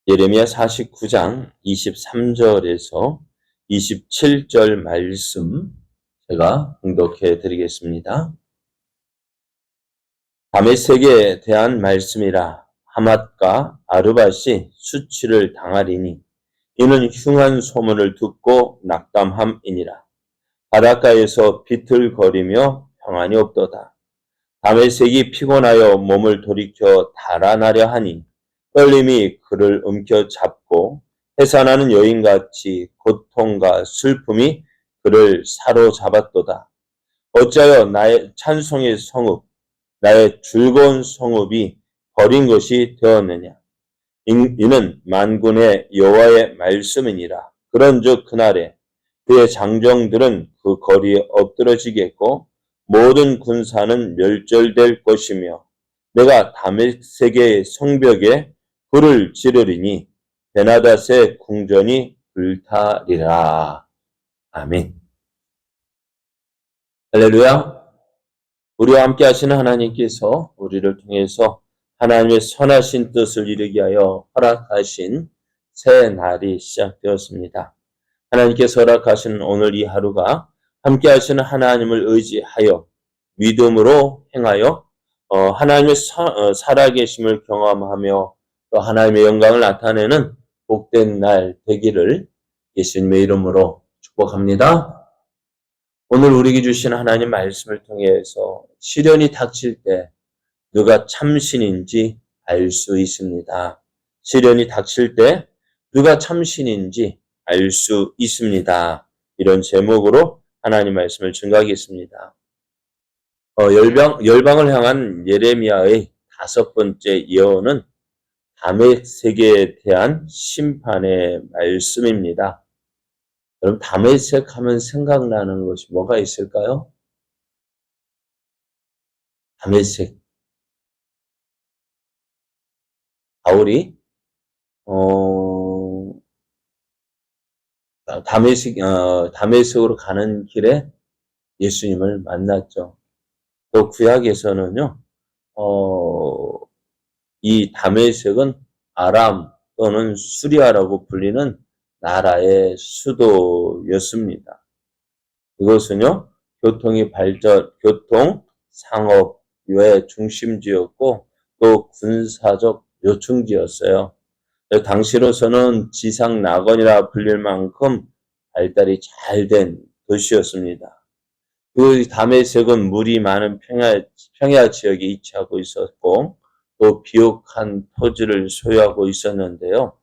예레미야 49장 23절에서 27절 말씀 제가 봉독해 드리겠습니다. 다메섹에 대한 말씀이라. 하맛과 아르밧이 수치를 당하리니 이는 흉한 소문을 듣고 낙담함이니라. 바닷가에서 비틀거리며 평안이 없도다. 다메섹이 피곤하여 몸을 돌이켜 달아나려 하니 떨림이 그를 움켜잡고 해산하는 여인같이 고통과 슬픔이 그를 사로잡았도다. 어찌하여 나의 찬송의 성읍, 나의 즐거운 성읍이 버린 것이 되었느냐. 이는 만군의 여호와의 말씀이니라. 그런즉 그날에 그의 장정들은 그 거리에 엎드러지겠고 모든 군사는 멸절될 것이며 내가 다메섹의 성벽에 불을 지르리니 베나닷의 궁전이 불타리라. 아멘. 할렐루야. 우리와 함께 하시는 하나님께서 우리를 통해서 하나님의 선하신 뜻을 이루게 하여 허락하신 새 날이 시작되었습니다. 하나님께서 허락하시는 오늘 이 하루가 함께 하시는 하나님을 의지하여 믿음으로 행하여 하나님의 살아계심을 경험하며 또 하나님의 영광을 나타내는 복된 날 되기를 예수님의 이름으로 축복합니다. 오늘 우리에게 주신 하나님 말씀을 통해서 시련이 닥칠 때 누가 참신인지 알 수 있습니다. 시련이 닥칠 때 누가 참신인지 알 수 있습니다. 이런 제목으로 하나님 말씀을 증거하겠습니다. 열방을 향한 예레미야의 5번째 예언은 다메섹에 대한 심판의 말씀입니다. 여러분, 다메섹 하면 생각나는 것이 뭐가 있을까요? 다메섹. 바울이 다메섹으로 가는 길에 예수님을 만났죠. 또 구약에서는요, 이 다메섹은 아람 또는 수리아라고 불리는 나라의 수도였습니다. 이것은요, 교통, 상업의 중심지였고 또 군사적 요충지였어요. 당시로서는 지상 낙원이라 불릴 만큼 발달이 잘 된 도시였습니다. 그 다메섹은 물이 많은 평야 지역에 위치하고 있었고 또 비옥한 토지를 소유하고 있었는데요.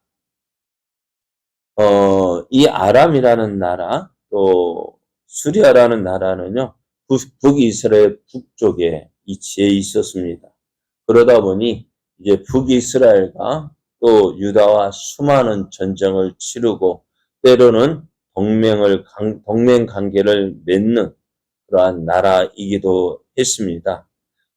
이 아람이라는 나라 또 수리아라는 나라는요, 북이스라엘 북쪽에 위치해 있었습니다. 그러다 보니 이제 북이스라엘과 또 유다와 수많은 전쟁을 치르고 때로는 동맹 관계를 맺는 그러한 나라이기도 했습니다.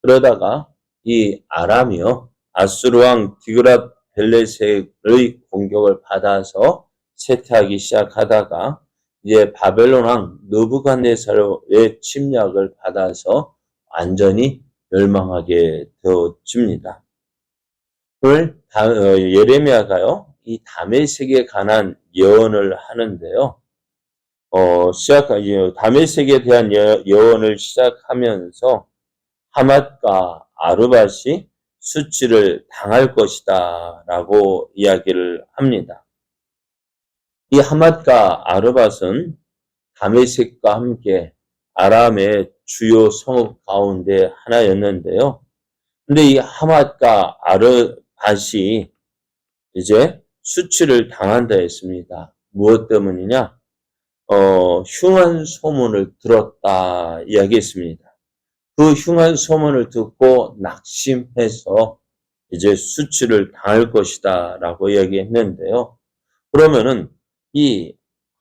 그러다가 이 아람이요, 아수르 왕 디그랏 빌레셋의 공격을 받아서 쇠퇴하기 시작하다가 이제 바벨론 왕 느부갓네살의 침략을 받아서 완전히 멸망하게 되어집니다. 오늘 예레미야가요, 이 다메섹에 관한 예언을 하는데요. 다메섹에 대한 예언을 시작하면서 하맛과 아르밧이 수치를 당할 것이다 라고 이야기를 합니다. 이 하맛과 아르밧은 다메섹과 함께 아람의 주요 성읍 가운데 하나였는데요. 근데 이 하맛과 아르밧이 이제 수치를 당한다 했습니다. 무엇 때문이냐? 흉한 소문을 들었다 이야기했습니다. 그 흉한 소문을 듣고 낙심해서 이제 수치를 당할 것이다 라고 이야기했는데요. 그러면은 이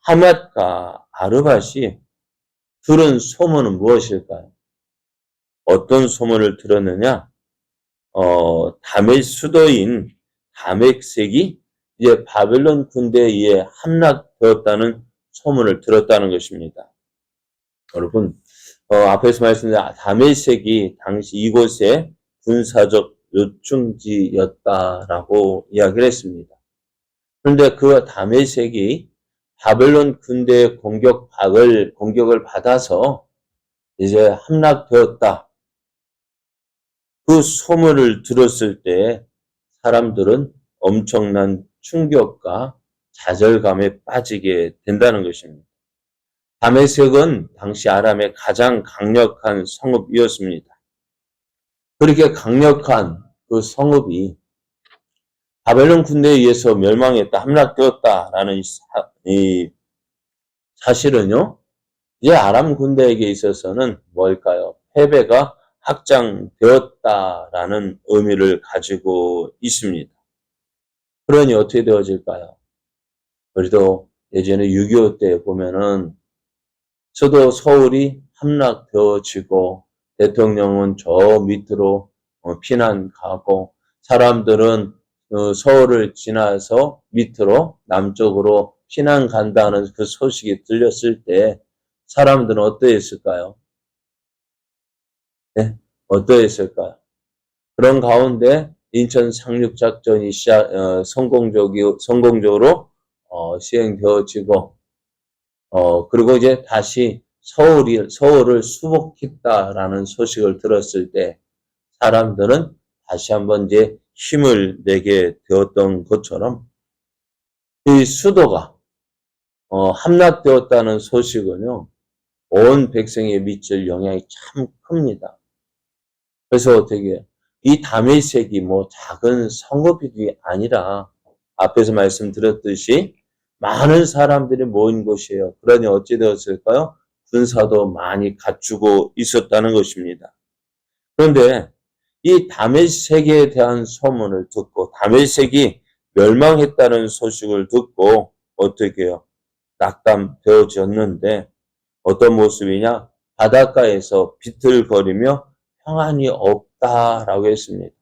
하맛과 아르밧이 들은 소문은 무엇일까요? 어떤 소문을 들었느냐? 수도인 다메섹이 이제 바벨론 군대에 의해 함락되었다는 소문을 들었다는 것입니다. 여러분, 앞에서 말씀드린 다메섹이 당시 이곳의 군사적 요충지였다라고 이야기를 했습니다. 그런데 그 다메섹이 바벨론 군대의 공격을 받아서 이제 함락되었다. 그 소문을 들었을 때 사람들은 엄청난 충격과 좌절감에 빠지게 된다는 것입니다. 다메섹은 당시 아람의 가장 강력한 성읍이었습니다. 그렇게 강력한 그 성읍이 바벨론 군대에 의해서 멸망했다, 함락되었다라는 이 사실은요, 이제 아람 군대에게 있어서는 뭘까요? 패배가 확장되었다라는 의미를 가지고 있습니다. 그러니 어떻게 되어질까요? 우리도 예전에 6.25 때 보면은 저도 서울이 함락되어지고 대통령은 저 밑으로 피난 가고 사람들은 서울을 지나서 밑으로 남쪽으로 피난 간다는 그 소식이 들렸을 때 사람들은 어떠했을까요? 네? 어떠했을까요? 그런 가운데 인천 상륙작전이 성공적으로 시행되어지고 그리고 이제 다시 서울을 수복했다라는 소식을 들었을 때 사람들은 다시 한번 이제 힘을 내게 되었던 것처럼 이 수도가 함락되었다는 소식은요, 온 백성에 미칠 영향이 참 큽니다. 그래서 어떻게 해요? 이 다메섹이 뭐 작은 성읍이 아니라 앞에서 말씀드렸듯이 많은 사람들이 모인 곳이에요. 그러니 어찌 되었을까요? 군사도 많이 갖추고 있었다는 것입니다. 그런데 이 다메섹에 대한 소문을 듣고 다메섹이 멸망했다는 소식을 듣고 어떻게 해요? 낙담되어졌는데 어떤 모습이냐? 바닷가에서 비틀거리며 평안이 없다라고 했습니다.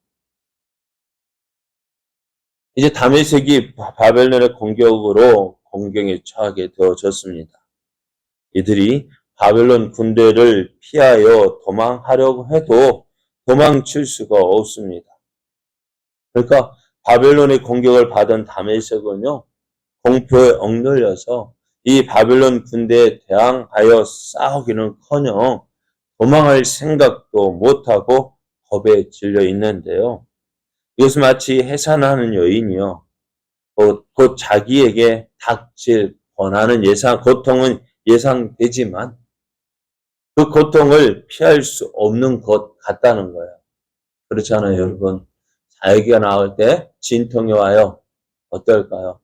이제 다메섹이 바벨론의 공경에 처하게 되어졌습니다. 이들이 바벨론 군대를 피하여 도망하려고 해도 도망칠 수가 없습니다. 그러니까 바벨론의 공격을 받은 다메섹은요, 공포에 억눌려서 이 바벨론 군대에 대항하여 싸우기는커녕 도망할 생각도 못하고 겁에 질려 있는데요. 이것은 마치 해산하는 여인이요. 곧 자기에게 닥칠 권하는 고통은 예상되지만 그 고통을 피할 수 없는 것 같다는 거예요. 그렇잖아요, 여러분. 아기가 나올 때 진통이 와요. 어떨까요?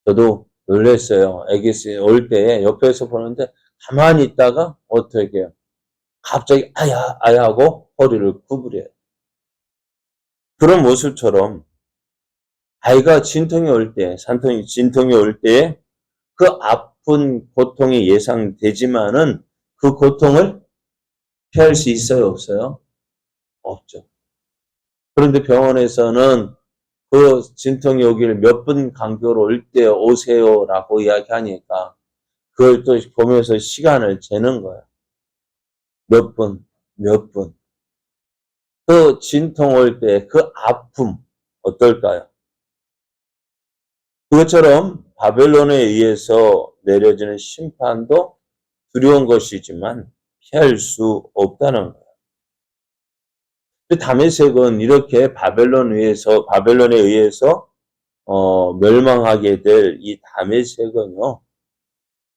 저도 놀랐어요. 아기 올 때 옆에서 보는데 가만히 있다가 어떻게 해요? 갑자기 아야 하고 허리를 구부려요. 그런 모습처럼 아이가 진통이 올 때, 진통이 올 때에 그 아픈 고통이 예상되지만은 그 고통을 피할 수 있어요, 없어요? 없죠. 그런데 병원에서는 그 진통이 오기를 몇 분 간격으로 올 때 오세요라고 이야기하니까 그걸 또 보면서 시간을 재는 거예요. 몇 분. 그 진통 올 때 그 아픔 어떨까요? 그것처럼 바벨론에 의해서 내려지는 심판도 두려운 것이지만 피할 수 없다는 거예요. 다메섹은 이렇게 바벨론에 의해서 멸망하게 될 이 다메섹은요,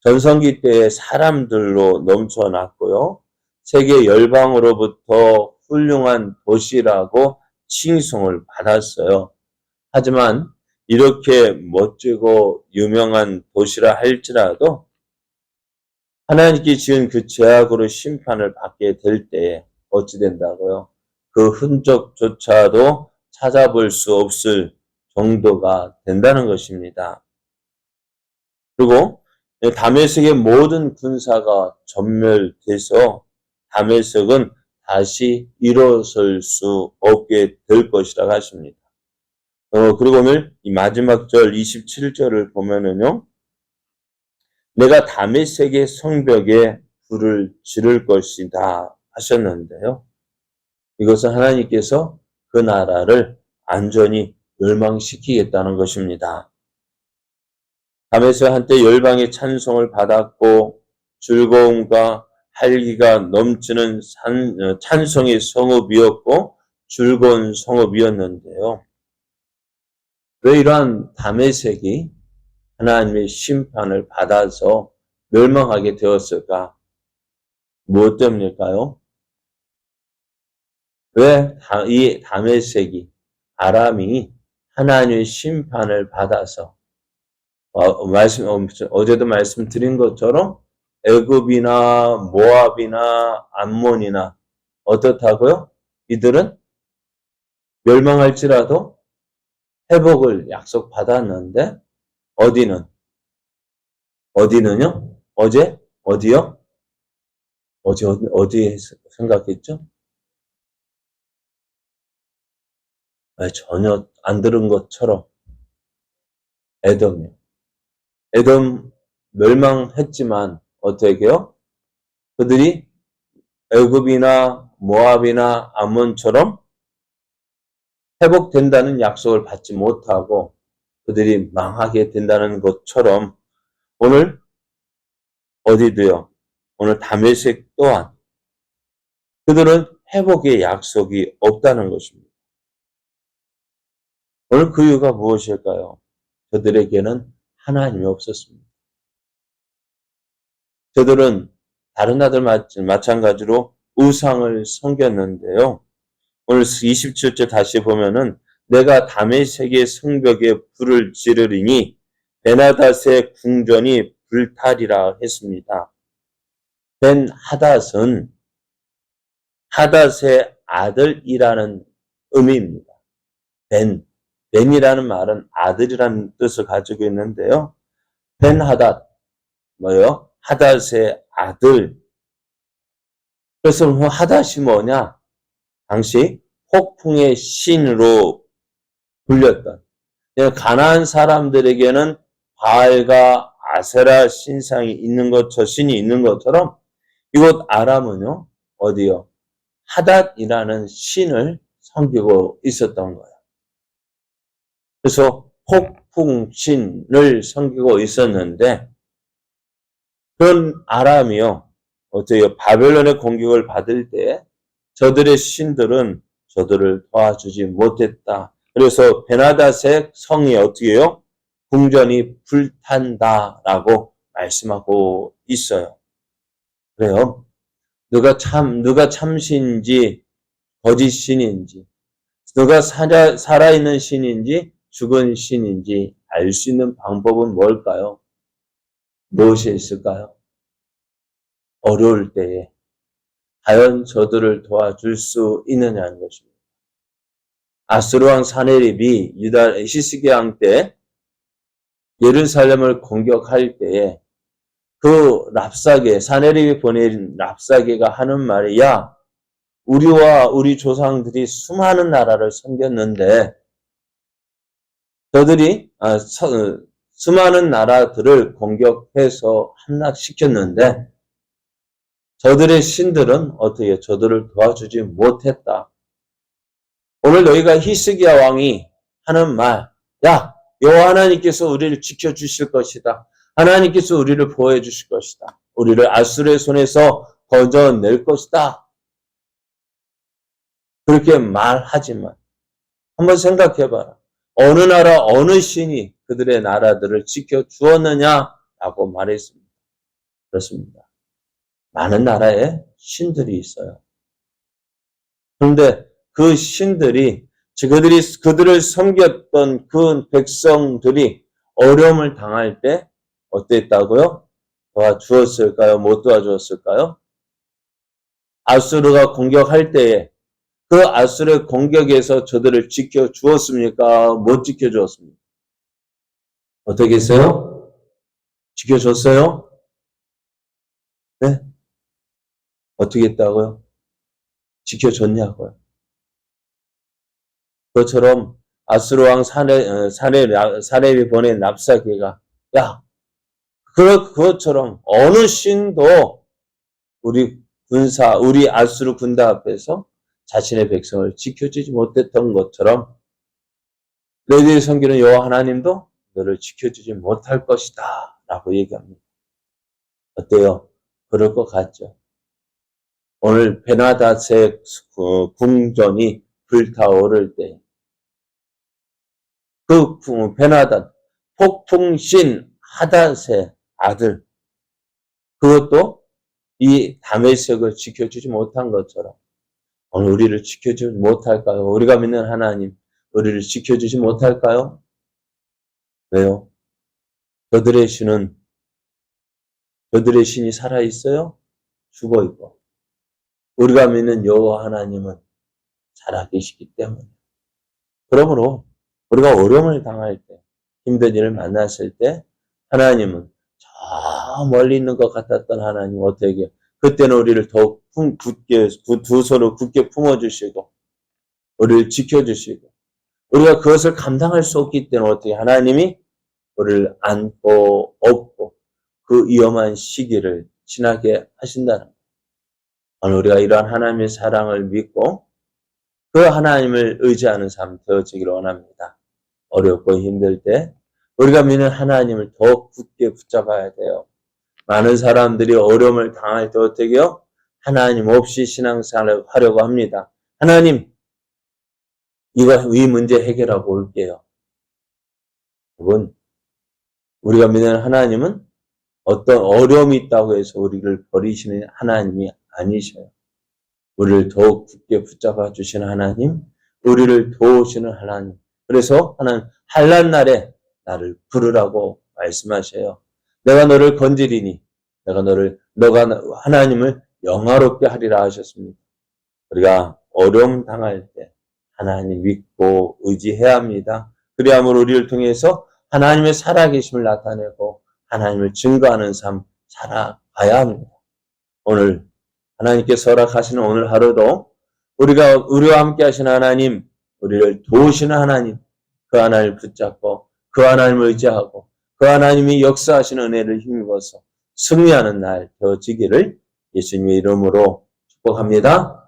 전성기 때의 사람들로 넘쳐났고요, 세계 열방으로부터 훌륭한 도시라고 칭송을 받았어요. 하지만 이렇게 멋지고 유명한 도시라 할지라도 하나님께 지은 그 죄악으로 심판을 받게 될 때에 어찌 된다고요? 그 흔적조차도 찾아볼 수 없을 정도가 된다는 것입니다. 그리고 다메섹의 모든 군사가 전멸돼서 다메섹은 다시 일어설 수 없게 될 것이라고 하십니다. 그리고 오늘 이 마지막 절 27절을 보면은요, 내가 다메섹의 성벽에 불을 지를 것이다 하셨는데요. 이것은 하나님께서 그 나라를 안전히 멸망시키겠다는 것입니다. 다메섹 한때 열방의 찬송을 받았고 즐거움과 활기가 넘치는 찬송의 성읍이었고 즐거운 성읍이었는데요. 왜 이러한 다메섹이 하나님의 심판을 받아서 멸망하게 되었을까? 무엇 때문일까요? 왜 이 다메섹이 아람이 하나님의 심판을 받아서 어제도 말씀드린 것처럼 애굽이나 모압이나 암몬이나 어떻다고요? 이들은 멸망할지라도 회복을 약속받았는데 어디는요? 어디요? 어디에 생각했죠? 전혀 안 들은 것처럼 에돔이요. 에돔 멸망했지만 어떻게 해요? 그들이 애굽이나 모압이나 암몬처럼 회복된다는 약속을 받지 못하고 그들이 망하게 된다는 것처럼 오늘 어디도요? 오늘 다메섹 또한 그들은 회복의 약속이 없다는 것입니다. 오늘 그 이유가 무엇일까요? 저들에게는 하나님이 없었습니다. 저들은 다른 나들 마찬가지로 우상을 섬겼는데요. 오늘 27절 다시 보면은 내가 다메섹의 성벽에 불을 지르리니 베나닷의 궁전이 불탈이라 했습니다. 벤하닷은 하닷의 아들이라는 의미입니다. 벤이라는 말은 아들이라는 뜻을 가지고 있는데요. 벤하닷 뭐예요? 하닷의 아들. 그래서 하닷이 뭐냐? 당시 폭풍의 신으로 불렸던 가나안 사람들에게는 바알과 아세라 신상이 있는 것, 저 신이 있는 것처럼 이곳 아람은요, 어디요? 하닷이라는 신을 섬기고 있었던 거예요. 그래서 폭풍신을 섬기고 있었는데, 그런 아람이요, 어때요? 바벨론의 공격을 받을 때 저들의 신들은 저들을 도와주지 못했다. 그래서 베나닷의 성이 어떻게 해요? 궁전이 불탄다라고 말씀하고 있어요. 그래요. 누가 참신인지 거짓 신인지, 누가 살아있는 신인지 죽은 신인지 알 수 있는 방법은 뭘까요? 무엇이 있을까요? 어려울 때에 과연 저들을 도와줄 수 있느냐는 것입니다. 아수르 왕 사네립이 유다 히스기야 왕 때 예루살렘을 공격할 때에 그 랍사게, 사네립이 보낸 랍사게가 하는 말이, 야, 우리와 우리 조상들이 수많은 나라를 섬겼는데 저들이 수많은 나라들을 공격해서 함락시켰는데 저들의 신들은 어떻게 저들을 도와주지 못했다. 오늘 너희가 히스기야 왕이 하는 말, 야, 여호와 하나님께서 우리를 지켜주실 것이다. 하나님께서 우리를 보호해 주실 것이다. 우리를 아수르의 손에서 건져낼 것이다. 그렇게 말하지만 한번 생각해봐라. 어느 나라 어느 신이 그들의 나라들을 지켜주었느냐라고 말했습니다. 그렇습니다. 많은 나라에 신들이 있어요. 그런데 그 신들이 그들을 섬겼던 그 백성들이 어려움을 당할 때 어땠다고요? 도와주었을까요? 못 도와주었을까요? 아수르가 공격할 때에 그 아수르의 공격에서 저들을 지켜주었습니까? 못 지켜주었습니까? 어떻게 했어요? 지켜줬어요? 네? 어떻게 했다고요? 지켜줬냐고요? 그것처럼 아수르 왕 사렙이 보낸 랍사게가, 야, 그것처럼 어느 신도 우리 아수르 군대 앞에서 자신의 백성을 지켜주지 못했던 것처럼 너희들이 섬기는 여호와 하나님도 너를 지켜주지 못할 것이다 라고 얘기합니다. 어때요? 그럴 것 같죠? 오늘 베나닷의 궁전이 불타오를 때 그 베나닷 폭풍신 하닷의 아들 그것도 이 다메섹을 지켜주지 못한 것처럼 오늘 우리를 지켜주지 못할까요? 우리가 믿는 하나님 우리를 지켜주지 못할까요? 왜요? 저들의 신이 살아있어요? 죽어있고 우리가 믿는 여호와 하나님은 살아계시기 때문에 그러므로 우리가 어려움을 당할 때 힘든 일을 만났을 때 하나님은 저 멀리 있는 것 같았던 하나님 어떻게 해요? 그때는 우리를 더욱 굳게 두 손을 굳게 품어주시고 우리를 지켜주시고 우리가 그것을 감당할 수 없기 때문에 어떻게 하나님이 우리를 안고 업고 그 위험한 시기를 지나게 하신다는 거예요. 오늘 우리가 이러한 하나님의 사랑을 믿고 그 하나님을 의지하는 삶 되어지기를 원합니다. 어렵고 힘들 때 우리가 믿는 하나님을 더 굳게 붙잡아야 돼요. 많은 사람들이 어려움을 당할 때 어떻게 해요? 하나님 없이 신앙생활을 하려고 합니다. 하나님, 이 문제 해결하고 올게요. 여러분, 우리가 믿는 하나님은 어떤 어려움이 있다고 해서 우리를 버리시는 하나님이 아니셔요. 우리를 더욱 굳게 붙잡아 주시는 하나님, 우리를 도우시는 하나님. 그래서 하나님 환난 날에 나를 부르라고 말씀하셔요. 내가 너를 건지리니 너가 하나님을 영화롭게 하리라 하셨습니다. 우리가 어려움 당할 때 하나님 믿고 의지해야 합니다. 그리함으로 우리를 통해서 하나님의 살아계심을 나타내고 하나님을 증거하는 삶 살아가야 합니다. 오늘 하나님께서 허락하시는 오늘 하루도 우리와 함께 하신 하나님, 우리를 도우시는 하나님, 그 하나님을 붙잡고 그 하나님을 의지하고 그 하나님이 역사하시는 은혜를 힘입어서 승리하는 날 되어지기를 예수님의 이름으로 축복합니다.